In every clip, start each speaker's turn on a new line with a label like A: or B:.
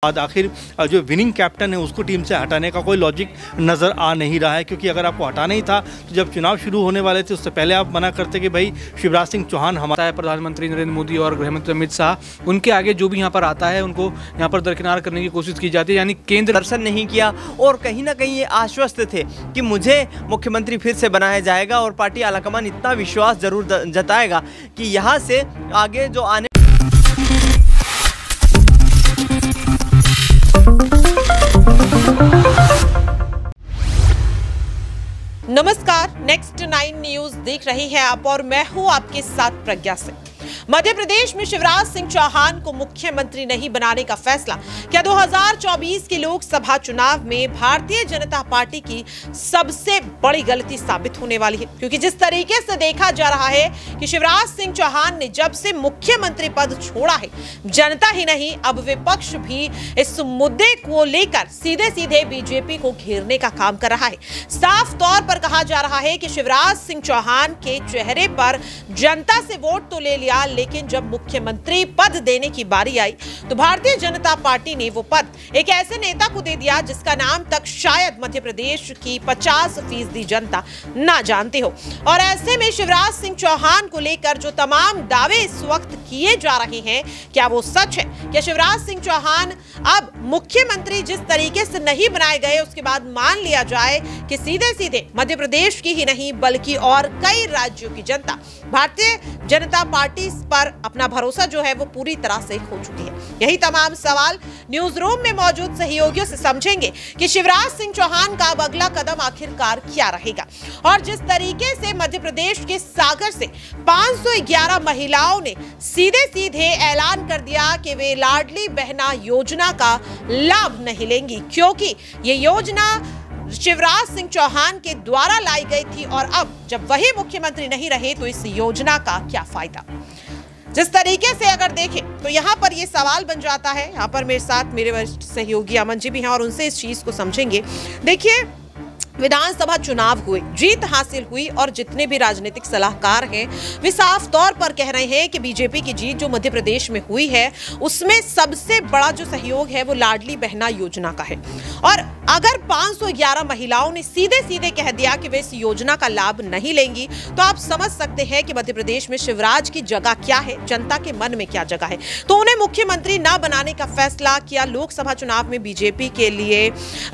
A: बाद आखिर जो विनिंग कैप्टन है उसको टीम से हटाने का कोई लॉजिक नज़र आ नहीं रहा है, क्योंकि अगर आपको हटाना ही था तो जब चुनाव शुरू होने वाले थे उससे पहले आप मना करते कि भाई शिवराज सिंह चौहान हमारा
B: प्रधानमंत्री नरेंद्र मोदी और गृहमंत्री अमित शाह उनके आगे जो भी यहाँ पर आता है उनको यहाँ पर दरकिनार करने की कोशिश की जाती है, यानी केंद्र
C: दर्शन नहीं किया और कहीं ना कहीं ये आश्वस्त थे कि मुझे मुख्यमंत्री फिर से बनाया जाएगा और पार्टी आलाकमान इतना विश्वास जरूर जताएगा कि यहाँ से आगे जो आने
D: नमस्कार, नेक्स्ट 9 न्यूज देख रहे हैं आप और मैं हूं आपके साथ प्रज्ञा सिंह। मध्य प्रदेश में शिवराज सिंह चौहान को मुख्यमंत्री नहीं बनाने का फैसला क्या 2024 के लोकसभा चुनाव में भारतीय जनता पार्टी की सबसे बड़ी गलती साबित होने वाली है, क्योंकि जिस तरीके से देखा जा रहा है कि शिवराज सिंह चौहान ने जब से मुख्यमंत्री पद छोड़ा है, जनता ही नहीं अब विपक्ष भी इस मुद्दे को लेकर सीधे सीधे बीजेपी को घेरने का काम कर रहा है। साफ तौर पर कहा जा रहा है कि शिवराज सिंह चौहान के चेहरे पर जनता से वोट तो ले लिया, लेकिन जब मुख्यमंत्री पद देने की बारी आई तो भारतीय जनता पार्टी ने वो पद एक ऐसे नेता को दे दिया जिसका नाम तक शायद मध्य प्रदेश की 50% जनता ना जानती हो। और ऐसे में शिवराज सिंह चौहान को लेकर जो तमाम दावे इस वक्त किए जा रहे हैं, क्या वो सच है? क्या शिवराज सिंह चौहान अब मुख्यमंत्री जिस तरीके से नहीं बनाए गए उसके बाद मान लिया जाए कि सीधे सीधे मध्य प्रदेश की ही नहीं बल्कि और कई राज्यों की जनता भारतीय जनता पार्टी पर अपना भरोसा जो है वो पूरी तरह से खो चुकी है? यही तमाम सवाल न्यूज रूम में मौजूद सहयोगियों से समझेंगे कि शिवराज सिंह चौहान का अब अगला कदम आखिरकार क्या रहेगा। और जिस तरीके से मध्य प्रदेश के सागर से 511 महिलाओं ने सीधे सीधे ऐलान कर दिया कि वे लाडली बहना योजना का लाभ नहीं लेंगी, क्योंकि ये योजना शिवराज सिंह चौहान के द्वारा लाई गई थी और अब जब वही मुख्यमंत्री नहीं रहे तो इस योजना का क्या फायदा। जिस तरीके से अगर देखें तो यहाँ पर ये सवाल बन जाता है। यहाँ पर मेरे साथ मेरे वरिष्ठ सहयोगी अमन जी भी हैं और उनसे इस चीज को समझेंगे। देखिए, विधानसभा चुनाव हुए, जीत हासिल हुई और जितने भी राजनीतिक सलाहकार हैं वे साफ तौर पर कह रहे हैं कि बीजेपी की जीत जो मध्य प्रदेश में हुई है उसमें सबसे बड़ा जो सहयोग है वो लाडली बहना योजना का है। और अगर 511 महिलाओं ने सीधे सीधे कह दिया कि वे इस योजना का लाभ नहीं लेंगी तो आप समझ सकते हैं कि मध्य प्रदेश में शिवराज की जगह क्या है, जनता के मन में क्या जगह है। तो उन्हें मुख्यमंत्री न बनाने का फैसला किया लोकसभा चुनाव में बीजेपी के लिए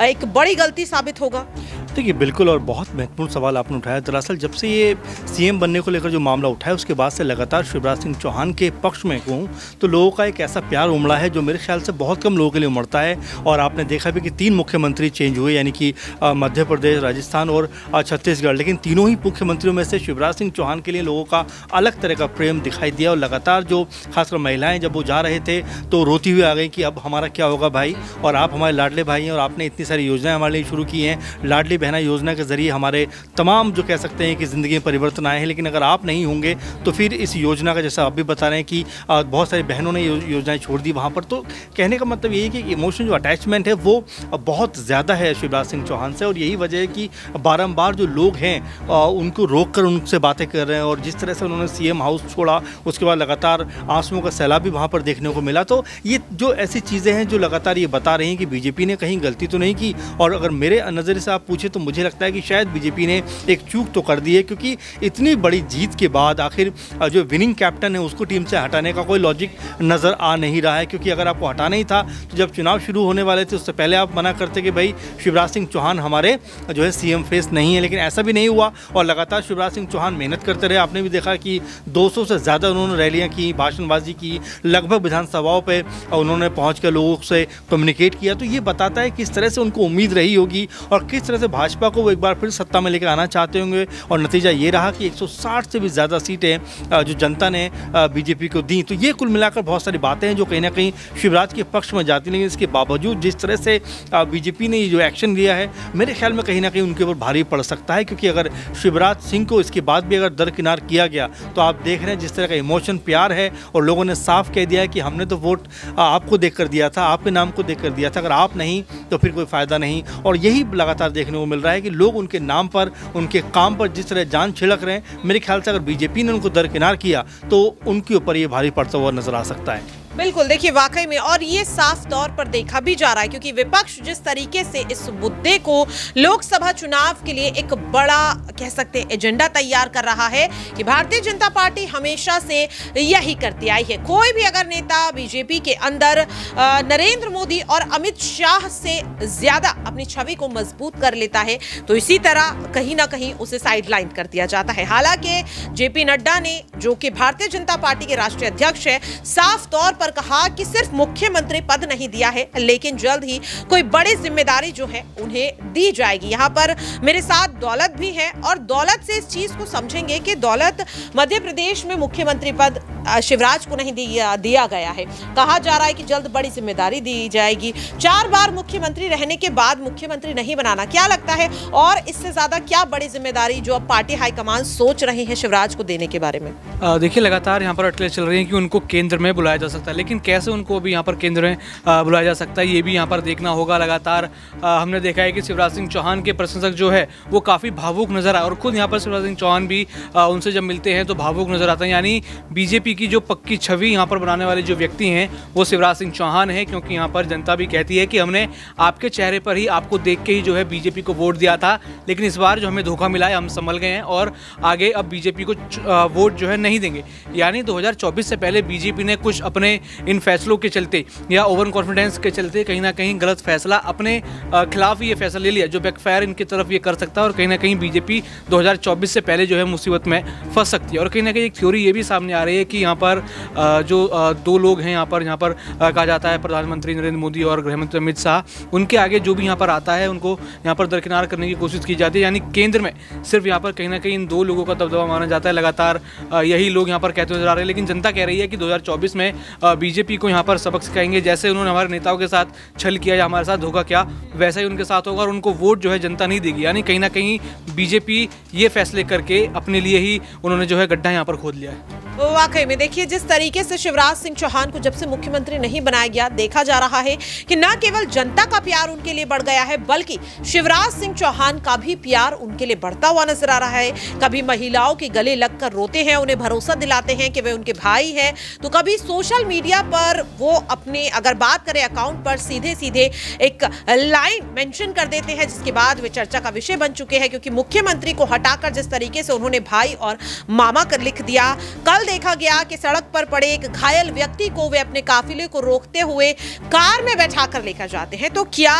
D: एक बड़ी गलती साबित होगा।
A: देखिए, बिल्कुल, और बहुत महत्वपूर्ण सवाल आपने उठाया। दरअसल जब से ये सीएम बनने को लेकर जो मामला उठा है उसके बाद से लगातार शिवराज सिंह चौहान के पक्ष में कहूँ तो लोगों का एक ऐसा प्यार उमड़ा है जो मेरे ख्याल से बहुत कम लोगों के लिए उमड़ता है। और आपने देखा भी कि 3 मुख्यमंत्री चेंज हुए, यानी कि मध्य प्रदेश, राजस्थान और छत्तीसगढ़, लेकिन तीनों ही मुख्यमंत्रियों में से शिवराज सिंह चौहान के लिए लोगों का अलग तरह का प्रेम दिखाई दिया। और लगातार जो खासकर महिलाएँ जब वो जा रहे थे तो रोती हुई आ गई कि अब हमारा क्या होगा भाई, और आप हमारे लाडले भाई हैं और आपने इतनी सारी योजनाएँ हमारे लिए शुरू की हैं। लाडली बहना योजना के जरिए हमारे तमाम जो कह सकते हैं कि ज़िंदगी में परिवर्तन आए हैं, लेकिन अगर आप नहीं होंगे तो फिर इस योजना का, जैसा आप भी बता रहे हैं कि बहुत सारी बहनों ने योजनाएं छोड़ दी वहाँ पर। तो कहने का मतलब यही है कि इमोशन जो अटैचमेंट है वो बहुत ज़्यादा है शिवराज सिंह चौहान से, और यही वजह है कि बारंबार जो लोग हैं उनको रोक कर उनसे बातें कर रहे हैं। और जिस तरह से उन्होंने सीएम हाउस छोड़ा उसके बाद लगातार आंसुओं का सैलाब भी वहाँ पर देखने को मिला। तो ये जो ऐसी चीज़ें हैं जो लगातार ये बता रही हैं कि बीजेपी ने कहीं गलती तो नहीं की। और अगर मेरे नज़र से आप पूछे तो मुझे लगता है कि शायद बीजेपी ने एक चूक तो कर दी है, क्योंकि इतनी बड़ी जीत के बाद आखिर जो विनिंग कैप्टन है उसको टीम से हटाने का कोई लॉजिक नज़र आ नहीं रहा है, क्योंकि अगर आपको हटाना ही था तो जब चुनाव शुरू होने वाले थे उससे पहले आप मना करते कि भाई शिवराज सिंह चौहान हमारे जो है सीएम फेस नहीं है। लेकिन ऐसा भी नहीं हुआ और लगातार शिवराज सिंह चौहान मेहनत करते रहे। आपने भी देखा कि 200 से ज़्यादा उन्होंने रैलियाँ की, भाषणबाजी की, लगभग विधानसभाओं पर उन्होंने पहुँच कर लोगों से कम्युनिकेट किया। तो ये बताता है किस तरह से उनको उम्मीद रही होगी और किस तरह से भाजपा को वो एक बार फिर सत्ता में लेकर आना चाहते होंगे। और नतीजा ये रहा कि 160 से भी ज़्यादा सीटें जो जनता ने बीजेपी को दी। तो ये कुल मिलाकर बहुत सारी बातें हैं जो कहीं ना कहीं शिवराज के पक्ष में जाती, लेकिन इसके बावजूद जिस तरह से बीजेपी ने ये जो एक्शन लिया है मेरे ख्याल में कहीं ना कहीं उनके ऊपर भारी पड़ सकता है, क्योंकि अगर शिवराज सिंह को इसके बाद भी अगर दरकिनार किया गया तो आप देख रहे हैं जिस तरह का इमोशन, प्यार है। और लोगों ने साफ कह दिया है कि हमने तो वोट आपको देख कर दिया था, आपके नाम को देख कर दिया था, अगर आप नहीं तो फिर कोई फ़ायदा नहीं। और यही लगातार देखने को मिल रहा है कि लोग उनके नाम पर, उनके काम पर जिस तरह जान छिड़क रहे हैं, मेरे ख्याल से अगर बीजेपी ने उनको दरकिनार किया तो उनके ऊपर ये भारी पड़ता हुआ नजर आ सकता है।
D: बिल्कुल, देखिए वाकई में, और ये साफ तौर पर देखा भी जा रहा है क्योंकि विपक्ष जिस तरीके से इस मुद्दे को लोकसभा चुनाव के लिए एक बड़ा कह सकते हैं एजेंडा तैयार कर रहा है कि भारतीय जनता पार्टी हमेशा से यही करती आई है। कोई भी अगर नेता बीजेपी के अंदर नरेंद्र मोदी और अमित शाह से ज्यादा अपनी छवि को मजबूत कर लेता है तो इसी तरह कहीं ना कहीं उसे साइडलाइन कर दिया जाता है। हालांकि जेपी नड्डा ने, जो कि भारतीय जनता पार्टी के राष्ट्रीय अध्यक्ष है, साफ तौर पर कहा कि सिर्फ मुख्यमंत्री पद नहीं दिया है लेकिन जल्द ही कोई बड़ी जिम्मेदारी जो है उन्हें दी जाएगी। यहाँ पर मेरे साथ दौलत भी है और दौलत से इस चीज को समझेंगे कि दौलत, मध्य प्रदेश में मुख्यमंत्री पद शिवराज को नहीं दिया गया है। कहा जा रहा है कि जल्द बड़ी जिम्मेदारी दी जाएगी। 4 बार मुख्यमंत्री रहने के बाद मुख्यमंत्री नहीं बनाना, क्या लगता है और इससे ज्यादा क्या बड़ी जिम्मेदारी जो अब पार्टी हाईकमान सोच रही है शिवराज को देने के बारे में?
B: देखिए, लगातार यहाँ पर अटकलें चल रही हैं कि उनको केंद्र में बुलाया जा सकता है, लेकिन कैसे उनको अभी यहाँ पर केंद्र में बुलाया जा सकता है ये भी यहाँ पर देखना होगा। लगातार हमने देखा है कि शिवराज सिंह चौहान के प्रशंसक जो है वो काफ़ी भावुक नजर आए और खुद यहाँ पर शिवराज सिंह चौहान भी उनसे जब मिलते हैं तो भावुक नजर आते हैं। यानी बीजेपी की जो पक्की छवि यहाँ पर बनाने वाले जो व्यक्ति हैं वो शिवराज सिंह चौहान है, क्योंकि यहाँ पर जनता भी कहती है कि हमने आपके चेहरे पर ही, आपको देख के ही जो है बीजेपी को वोट दिया था, लेकिन इस बार जो हमें धोखा मिला है हम संभल गए हैं और आगे अब बीजेपी को वोट जो है नहीं देंगे। यानी 2024 से पहले बीजेपी ने कुछ अपने इन फैसलों के चलते या ओवर कॉन्फिडेंस के चलते कहीं ना कहीं गलत फैसला अपने खिलाफ ये फैसला ले लिया जो बैकफायर इनकी तरफ ये कर सकता है और कहीं ना कहीं बीजेपी 2024 से पहले जो है मुसीबत में फंस सकती है। और कहीं ना कहीं एक थ्योरी ये भी सामने आ रही है कि यहाँ पर जो 2 लोग हैं यहाँ पर कहा जाता है प्रधानमंत्री नरेंद्र मोदी और गृहमंत्री अमित शाह, उनके आगे जो भी यहाँ पर आता है उनको यहाँ पर दरकिनार करने की कोशिश की जाती है। यानी केंद्र में सिर्फ यहाँ पर कहीं ना कहीं इन 2 लोगों का दबदबा माना जाता है। लगातार यही लोग यहाँ पर कहते नजर आ रहे हैं, लेकिन जनता कह रही है कि 2024 में बीजेपी को यहाँ पर सबक सिखाएंगे। जैसे उन्होंने हमारे नेताओं के साथ छल किया या हमारे साथ धोखा किया, वैसा ही उनके साथ होगा और उनको वोट जो है जनता नहीं देगी। यानी कहीं ना कहीं बीजेपी ये फैसले करके अपने लिए ही उन्होंने जो है गड्ढा यहाँ पर खोद लिया है।
D: वाकई में देखिए, जिस तरीके से शिवराज सिंह चौहान को जब से मुख्यमंत्री नहीं बनाया गया, देखा जा रहा है कि न केवल जनता का प्यार उनके लिए बढ़ गया है बल्कि शिवराज सिंह चौहान का भी प्यार उनके लिए बढ़ता हुआ नजर आ रहा है। कभी महिलाओं के गले लगकर रोते हैं, उन्हें भरोसा दिलाते हैं कि वे उनके भाई हैं, तो कभी सोशल मीडिया पर वो अपने, अगर बात करें अकाउंट पर, सीधे सीधे एक लाइन मेंशन कर देते हैं जिसके बाद वे चर्चा का विषय बन चुके हैं, क्योंकि मुख्यमंत्री को हटाकर जिस तरीके से उन्होंने भाई और मामा कर लिख दिया। कल देखा गया कि सड़क पर पड़े एक घायल व्यक्ति को वे अपने काफिले को रोकते हुए कार में बैठाकर लेकर जाते हैं। तो क्या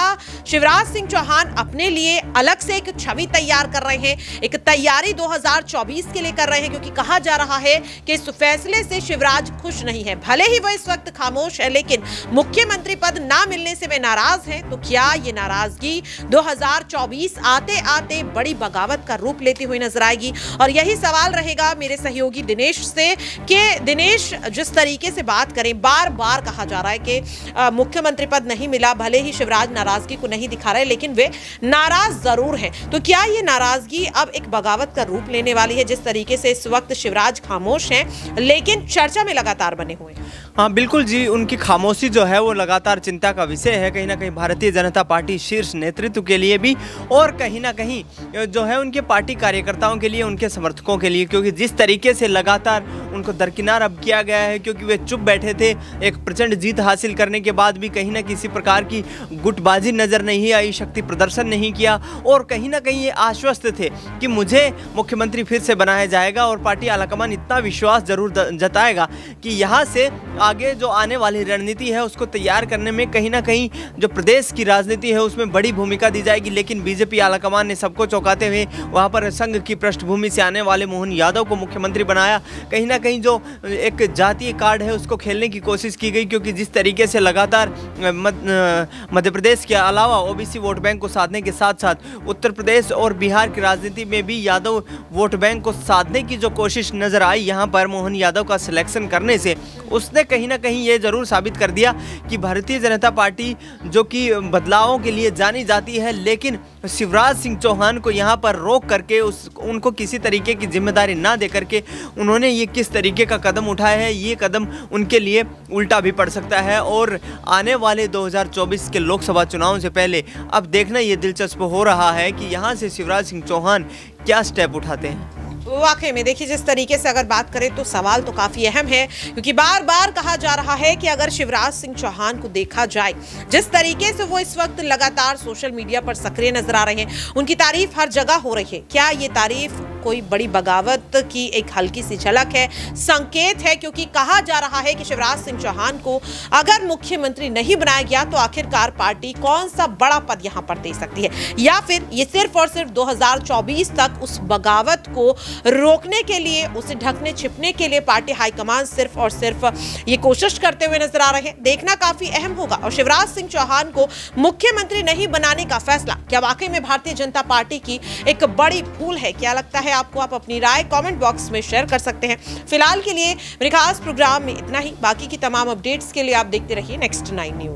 D: शिवराज सिंह चौहान अपने लिए अलग से एक छवि तैयार कर रहे हैं, एक तैयारी 2024 के लिए कर रहे हैं? क्योंकि कहा जा रहा है कि इस फैसले से शिवराज खुश नहीं है, भले ही वह इस वक्त खामोश है लेकिन मुख्यमंत्री पद ना मिलने से वे नाराज हैं। तो क्या ये नाराजगी 2024 आते आते बड़ी बगावत का रूप लेती हुई नजर आएगी? और यही सवाल रहेगा मेरे सहयोगी दिनेश से कि दिनेश, जिस तरीके से बात करें, बार बार कहा जा रहा है कि मुख्यमंत्री पद नहीं मिला, भले ही शिवराज नाराजगी को नहीं दिखा रहे लेकिन वे नाराज जरूर हैं। तो क्या ये नाराजगी अब एक बगावत का रूप लेने वाली है? जिस तरीके से इस वक्त शिवराज खामोश हैं लेकिन चर्चा में लगातार बने हुए हैं।
C: हाँ बिल्कुल जी, उनकी खामोशी जो है वो लगातार चिंता का विषय है, कहीं ना कहीं भारतीय जनता पार्टी शीर्ष नेतृत्व के लिए भी और कहीं ना कहीं जो है उनके पार्टी कार्यकर्ताओं के लिए, उनके समर्थकों के लिए, क्योंकि जिस तरीके से लगातार उनको दरकिनार अब किया गया है, क्योंकि वे चुप बैठे थे। एक प्रचंड जीत हासिल करने के बाद भी कहीं ना किसी प्रकार की गुटबाजी नजर नहीं आई, शक्ति प्रदर्शन नहीं किया और कहीं ना कहीं ये आश्वस्त थे कि मुझे मुख्यमंत्री फिर से बनाया जाएगा और पार्टी आलाकमान इतना विश्वास जरूर जताएगा कि यहाँ से आगे जो आने वाली रणनीति है उसको तैयार करने में कहीं ना कहीं जो प्रदेश की राजनीति है उसमें बड़ी भूमिका दी जाएगी। लेकिन बीजेपी आलाकमान ने सबको चौंकाते हुए वहाँ पर संघ की पृष्ठभूमि से आने वाले मोहन यादव को मुख्यमंत्री बनाया। कहीं ना कहीं जो एक जातीय कार्ड है उसको खेलने की कोशिश की गई, क्योंकि जिस तरीके से लगातार मध्य प्रदेश के अलावा ओबीसी वोट बैंक को साधने के साथ साथ उत्तर प्रदेश और बिहार की राजनीति में भी यादव वोट बैंक को साधने की जो कोशिश नजर आई यहाँ पर मोहन यादव का सिलेक्शन करने से, उसने कहीं ना कहीं ये जरूर साबित कर दिया कि भारतीय जनता पार्टी जो कि बदलावों के लिए जानी जाती है, लेकिन शिवराज सिंह चौहान को यहाँ पर रोक करके उनको किसी तरीके की जिम्मेदारी ना दे करके उन्होंने ये किस तरीके का कदम उठाया है, ये कदम उनके लिए उल्टा भी पड़ सकता है। और आने वाले 2024 के लोकसभा चुनाव से पहले अब देखना ये दिलचस्प हो रहा है कि यहाँ से शिवराज सिंह चौहान क्या स्टेप उठाते हैं।
D: वाकई में देखिए, जिस तरीके से अगर बात करें तो सवाल तो काफी अहम है, क्योंकि बार बार कहा जा रहा है कि अगर शिवराज सिंह चौहान को देखा जाए, जिस तरीके से वो इस वक्त लगातार सोशल मीडिया पर सक्रिय नजर आ रहे हैं, उनकी तारीफ हर जगह हो रही है। क्या ये तारीफ कोई बड़ी बगावत की एक हल्की सी झलक है, संकेत है? क्योंकि कहा जा रहा है कि शिवराज सिंह चौहान को अगर मुख्यमंत्री नहीं बनाया गया तो आखिरकार पार्टी कौन सा बड़ा पद यहां पर दे सकती है, या फिर ये सिर्फ और सिर्फ 2024 तक उस बगावत को रोकने के लिए, उसे ढकने छिपने के लिए पार्टी हाईकमान सिर्फ और सिर्फ ये कोशिश करते हुए नजर आ रहे हैं। देखना काफी अहम होगा। और शिवराज सिंह चौहान को मुख्यमंत्री नहीं बनाने का फैसला क्या वाकई में भारतीय जनता पार्टी की एक बड़ी भूल है? क्या लगता है आपको? आप अपनी राय कमेंट बॉक्स में शेयर कर सकते हैं। फिलहाल के लिए मेरे खास प्रोग्राम में इतना ही। बाकी की तमाम अपडेट्स के लिए आप देखते रहिए नेक्स्ट 9 न्यूज।